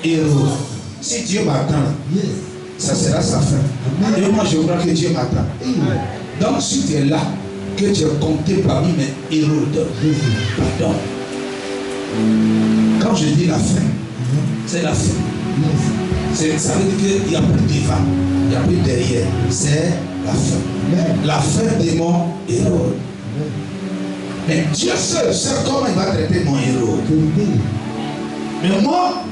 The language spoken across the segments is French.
Hérode. Si Dieu m'attend, ça sera sa fin. Et moi je crois que Dieu m'attend. Donc si tu es là, que tu es compté parmi mes Hérodes, pardon. Quand je dis la fin, c'est la fin. Ça veut dire qu'il n'y a plus devant, il n'y a plus derrière. C'est la fin. La fin de mon Hérode. Mais Dieu seul sait comment il va traiter mon Hérode. Mais moi,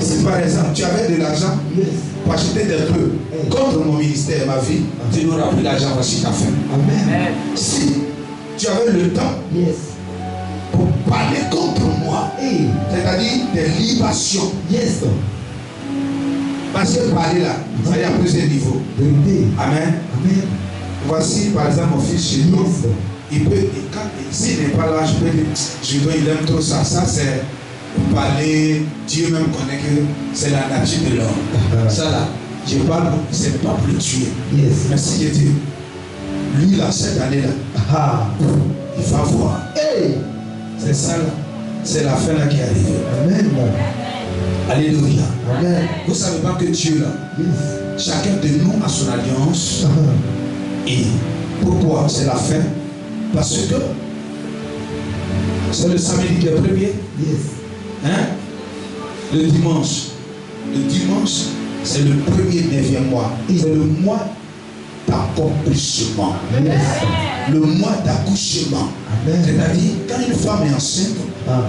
si par exemple tu avais de l'argent pour acheter des peu contre mon ministère, ma vie, tu n'auras plus d'argent, voici ta fin. Amen. Si tu avais le temps pour parler contre moi, c'est-à-dire des libations, parce que parler là, ça y a plusieurs niveaux. Amen. Voici par exemple mon fils chez nous, il peut, s'il n'est pas là, je peux dire, il aime trop ça. Ça c'est parler, Dieu même connaît que c'est la nature de l'homme. Ça là, je parle, ce n'est pas pour le tuer. Mais si je dis, lui là, cette année là, il va voir. C'est ça là, c'est la fin là qui est arrivée. Amen. Alléluia. Amen. Vous ne savez pas que Dieu là, chacun de nous a son alliance. Et pourquoi c'est la fin? Parce que c'est le samedi qui est premier. Hein? Le dimanche, c'est le premier 9e mois. C'est le mois d'accomplissement. Le mois d'accouchement. C'est-à-dire, quand une femme est enceinte,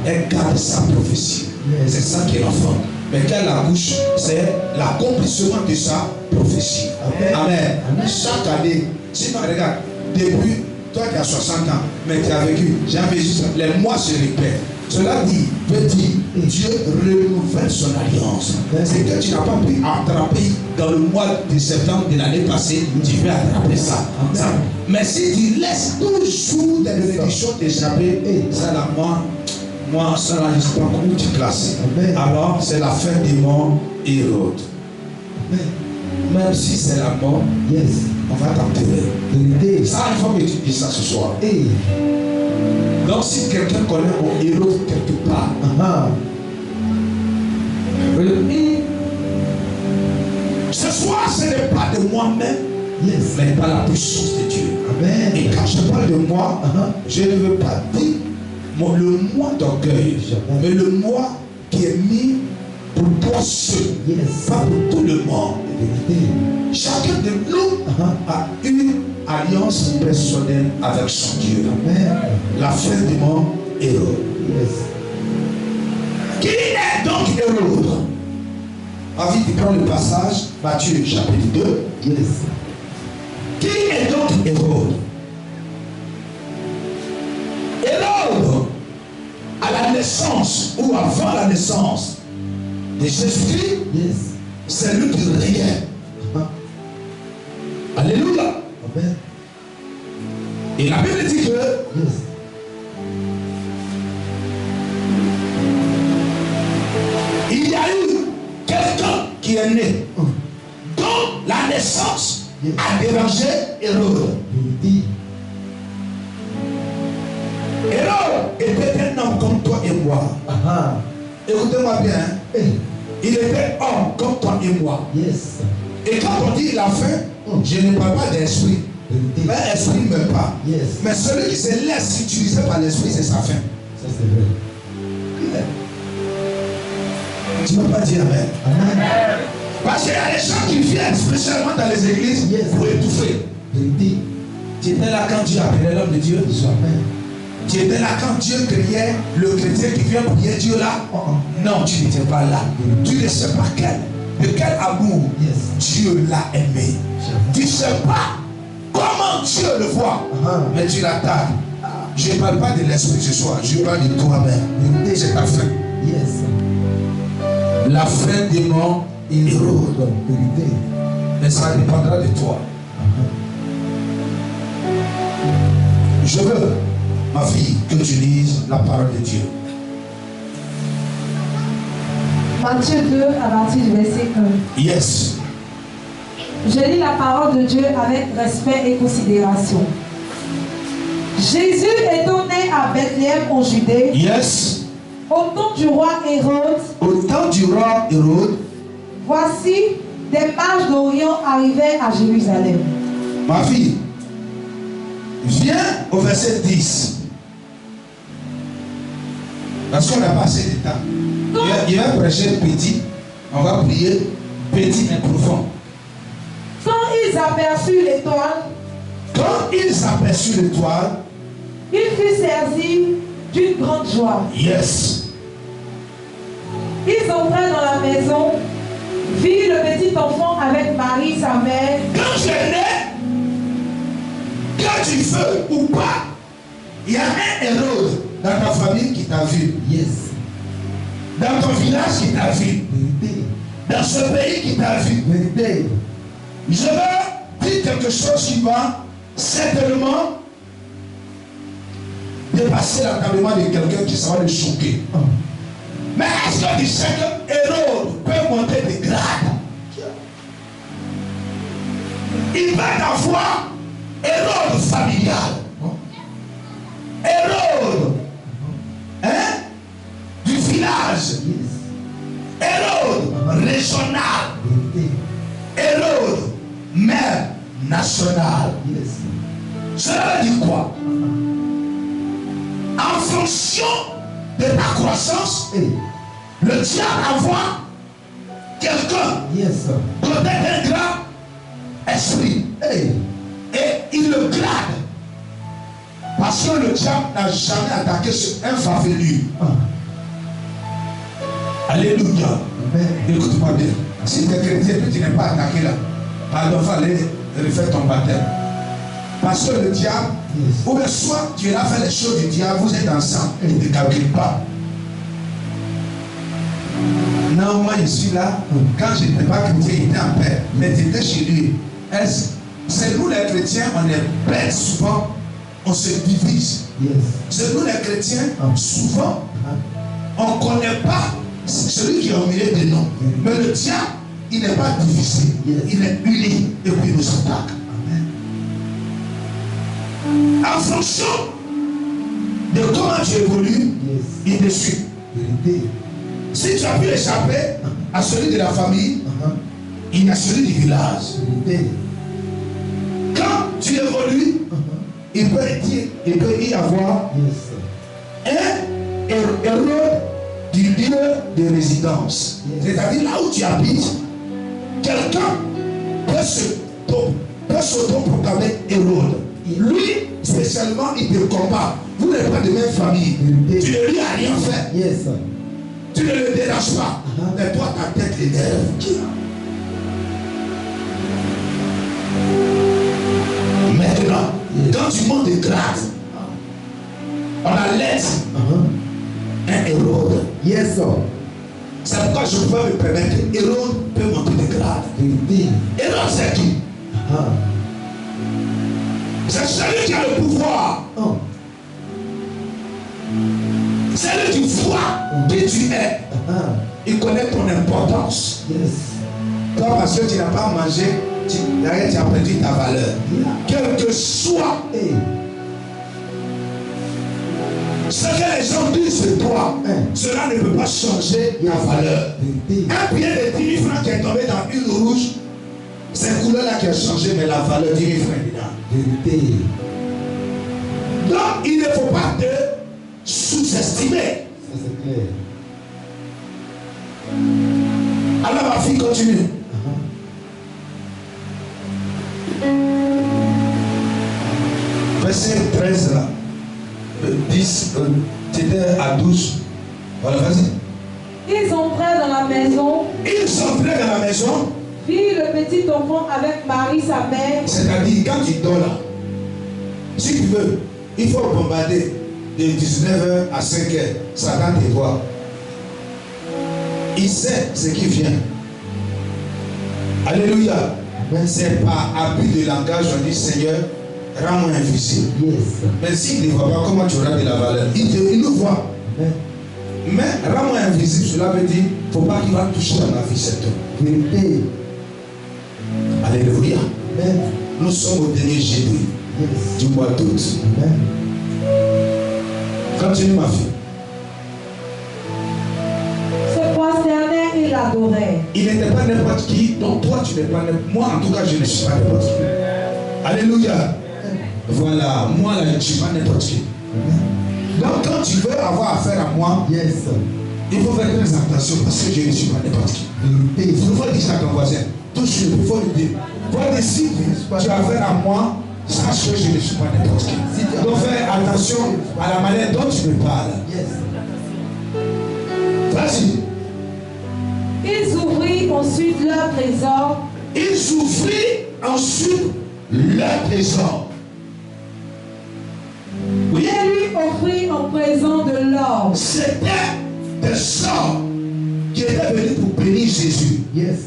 elle garde sa prophétie. C'est ça qui est l'enfant. Mais quand elle accouche, c'est l'accomplissement de sa prophétie. Amen. Chaque année, sinon regarde, depuis, toi qui as 60 ans, mais tu as vécu, j'ai envie juste, les mois se répètent. Cela dit, petit, Dieu renouvelle son alliance. C'est que tu n'as pas pu attraper dans le mois de septembre de l'année passée, tu peux attraper ça. Mais si tu laisses toujours des bénédictions t'échapper, ça là, moi, ça là, je ne sais pas comment tu classes. Alors, c'est la fin de mon Hérode. Même si c'est la mort, on va t'enterrer. Ça, il faut que tu dises ça ce soir. Donc, si quelqu'un connaît mon Hérode quelque part, ce soir, ce n'est pas de moi-même, mais par la puissance de Dieu. Amen. Et quand je parle de moi, je ne veux pas dire le moi d'orgueil, mais le moi qui est mis pour toi seul, pas pour tout le monde. Chacun de nous a une alliance personnelle avec son Dieu. La fin de mon Hérode. Qui est donc Hérode? Envie de prendre le passage, Matthieu chapitre 2. Qui est donc Hérode? Hérode, à la naissance ou avant la naissance de Jésus-Christ, c'est lui qui régnait. Alléluia. Amen. Et la Bible dit que il y a eu quelqu'un qui est né dont la naissance a dérangé Hérode. Hérode était un homme comme toi et moi. Écoutez-moi bien. Il était homme comme toi et moi. Et quand on dit la fin, je ne parle pas d'esprit. Mais l'esprit ne meurt pas. Mais celui qui se laisse utiliser par l'esprit, c'est sa fin. Ça, c'est vrai. Tu ne peux pas dire Amen. Parce qu'il y a des gens qui viennent spécialement dans les églises pour étouffer. Tu étais là quand Dieu appelait l'homme de Dieu. Tu étais là quand Dieu criait le chrétien qui vient prier Dieu là. Non, tu n'étais pas là. Tu ne sais pas de quel amour Dieu l'a aimé. Tu ne sais pas comment Dieu le voit. Mais tu l'attaques. Je ne parle pas de l'esprit ce soir. Je parle de toi-même. C'est ta fin. La fin de mon Hérode. Mais ça dépendra de toi. Je veux, ma fille, que tu lises la parole de Dieu. Matthieu 2 à partir du verset 1. Yes. Je lis la parole de Dieu avec respect et considération. Jésus étant né à Bethléem en Judée. Yes. Au temps du roi Hérode. Au temps du roi Hérode. Voici, des mages d'Orient arrivaient à Jérusalem. Ma fille, viens au verset 10. Parce qu'on n'a pas assez de temps. Il va prêcher petit, on va prier petit et profond. Quand ils aperçurent l'étoile, il fut saisi d'une grande joie. Yes. Ils entrèrent dans la maison, virent le petit enfant avec Marie, sa mère. Quand tu es né, quand tu veux ou pas, il y a un Hérode dans ta famille qui t'a vu. Yes. Dans ton village qui t'a vu. Dans ce pays qui t'a vu. Je veux dire quelque chose qui va certainement dépasser l'entendement de quelqu'un qui ça va le choquer. Mais est-ce que tu sais que Hérode peut monter de grade? Il va t'avoir Hérode familial. Hérode du village. Hérode régional. Hérode même national. Cela veut dire quoi? En fonction de ta croissance, le diable envoie quelqu'un doté d'un grand esprit et il le grade. Parce que le diable n'a jamais attaqué sur un favelu. Alléluia. Écoute-moi bien. Si tu es chrétien et tu n'es pas attaqué là, pardon, il fallait refaire ton baptême. Parce que le diable, ou bien soit tu as fait les choses du diable, vous êtes ensemble et ne calcule pas. Non, moi je suis là. Quand je n'étais pas chrétien, il était en paix. Mais tu étais chez lui. C'est nous les chrétiens, on est bêtes souvent, on se divise. C'est nous les chrétiens, souvent, on ne connaît pas celui qui est au milieu de nous. Mais le diable, il n'est pas divisé. Il est uni et puis il nous attaque. En fonction de comment tu évolues, il te suit. Si tu as pu échapper à celui de la famille, il y a celui du village. Quand tu évolues, il peut y avoir un Hérode du lieu de résidence. C'est-à-dire là où tu habites, quelqu'un peut s'auto-proclamer Hérode. Lui, spécialement, il te combat. Vous n'êtes pas de même famille. Tu ne lui as rien fait. Tu ne le déranges pas. Mais toi, ta tête l'énerve. Maintenant, quand tu montes de grade, on a laisse un Hérode. C'est pourquoi je peux me permettre que Hérode peut monter de grade. Hérode, c'est qui? C'est celui qui a le pouvoir. C'est lui qui voit qui tu es. Il connaît ton importance. Toi, parce que tu n'as pas mangé, tu as perdu ta valeur. Quel que soit ce que les gens disent de toi, cela ne peut pas changer ta valeur. Un billet de 10 000 francs qui est tombé dans une rouge, c'est la couleur-là qui a changé, mais la valeur 10 000 francs est dedans. Donc, il ne faut pas te sous-estimer. Alors, ma fille, continue. Verset 13 là. 10, tu étais à 12. Voilà, vas-y. Ils entrèrent dans la maison. Virent le petit enfant avec Marie, sa mère. C'est-à-dire, quand tu dors là, si tu veux, il faut bombarder de 19h à 5h. Satan te voit. Il sait ce qui vient. Alléluia. C'est par abus de langage, on dit Seigneur, rends-moi invisible. Mais s'il ne voit pas, comment tu auras de la valeur? Il nous voit. Mais rends-moi invisible, cela veut dire il ne faut pas qu'il va toucher dans ma vie, c'est tout. Alléluia. Nous sommes au dernier jeudi du mois d'août. Continue, ma fille. Se prosternèrent il n'était pas n'importe qui, donc toi tu n'es pas n'importe qui. Moi en tout cas je ne suis pas n'importe qui. Alléluia. Voilà, moi là je ne suis pas n'importe qui. Donc quand tu veux avoir affaire à moi, Yes. il faut faire très attention parce que je ne suis pas n'importe qui. Il faut dire ça à ton voisin. Toujours, il faut lui dire. Voilà, si tu as affaire à moi, sache que je ne suis pas n'importe qui. Donc fais attention à la manière dont tu me parles. Yes. Vas-y. Ils ouvrirent ensuite leur trésor. Ils ouvrirent ensuite leur trésor. Oui. Et lui offrirent en présent de l'or. C'était des sorts qui étaient venus pour bénir Jésus. Yes.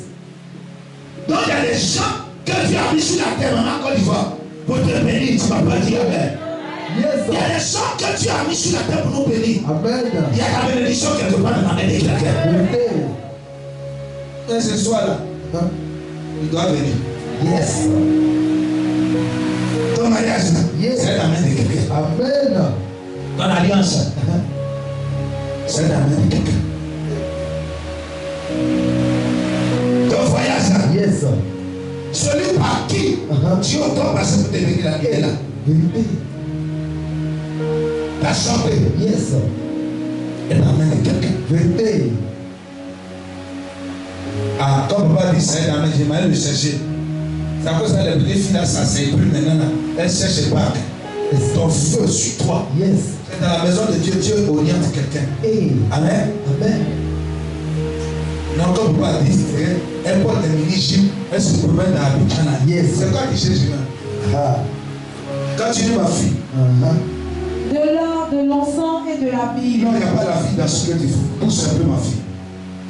Donc il y a des gens que Dieu a mis sur la terre en Côte d'Ivoire pour te bénir. Tu ne vas pas dire Amen. Yes. Il y a des gens que Dieu a mis sur la terre pour nous bénir. Amen. Il y a la bénédiction quelque part dans la main de quelqu'un. Vérité. Et ce soir-là, il doit venir. Yes. Ton mariage, Yes. c'est la main de quelqu'un. Amen. Ton alliance, c'est la main de quelqu'un. Ton voyage, Yes. celui par qui Dieu doit passer pour te bénir, il est là. Vérité. Ta santé Yes. est dans la main de quelqu'un. Vérité. Ah, comme papa dit, c'est dans la main, j'ai mal le chercher. C'est à cause de les petites filles là, ça ne sait plus maintenant. Là. Elles cherchent pas. Ton feu sur toi. Yes. C'est dans la maison de Dieu, Dieu oriente quelqu'un. Hey. Amen. Amen. Non, comme papa dit, elle porte des mini-gym, elle se promène dans la bouche. Yes. C'est quoi qui cherche là? Quand tu dis ma fille, De l'or, de l'encens et de la Bible. non, il n'y a pas la fille dans ce que tu fais. Pousse un peu ma fille.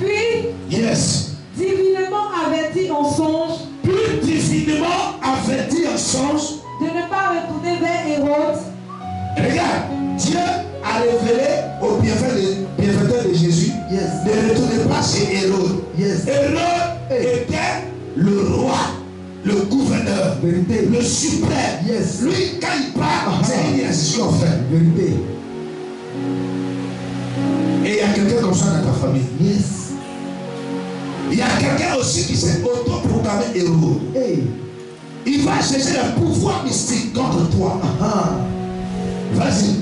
Puis, Yes. divinement averti en songe, Plus divinement averti en songe. de ne pas retourner vers Hérode, Regarde, Dieu a révélé au bienfaiteur de Jésus Yes. ne retourner pas chez Hérode. Yes. Hérode était le roi, le gouverneur, Vérité. le suprême. Yes. Lui, quand il part, c'est une décision faite. Vérité. Et il y a quelqu'un comme ça dans ta famille. Yes. Il y a quelqu'un aussi qui s'est autoproclamé héros. Hey. Il va chercher le pouvoir mystique contre toi. Vas-y.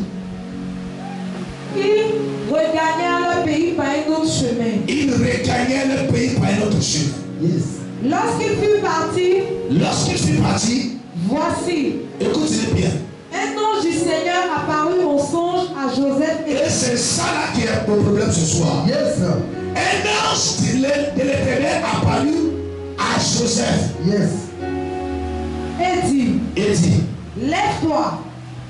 ils regagnèrent leur pays par un autre chemin. Il regagnait le pays par un autre chemin. Yes. Lorsqu'il fut parti, Lorsqu'il fut parti, voici, écoutez bien. un ange du Seigneur apparut en songe à Joseph Et c'est ça là qui est le problème ce soir. Yes. Un ange de l'Éternel apparu à Joseph. Yes. et dit, lève-toi,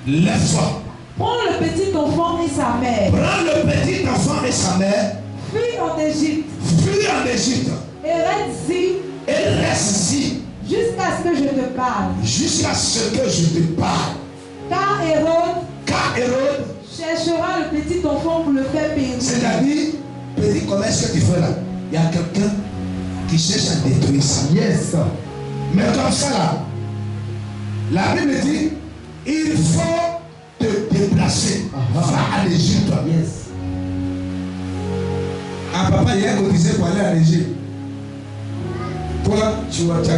lève-toi, prends le petit enfant et sa mère, prends le petit enfant et sa mère, fuis en Égypte fuis en Égypte et reste-y et reste ici jusqu'à ce que je te parle. jusqu'à ce que je te parle. Car Hérode cherchera le petit enfant pour le faire périr. C'est-à-dire, petit commerce que tu fais là, il y a quelqu'un qui cherche à détruire ça. Yes. Mais comme ça là, la Bible dit, il faut te déplacer. Va à l'Égypte. Yes. Un papa hier cotisé pour aller à l'Égypte. Toi, tu vas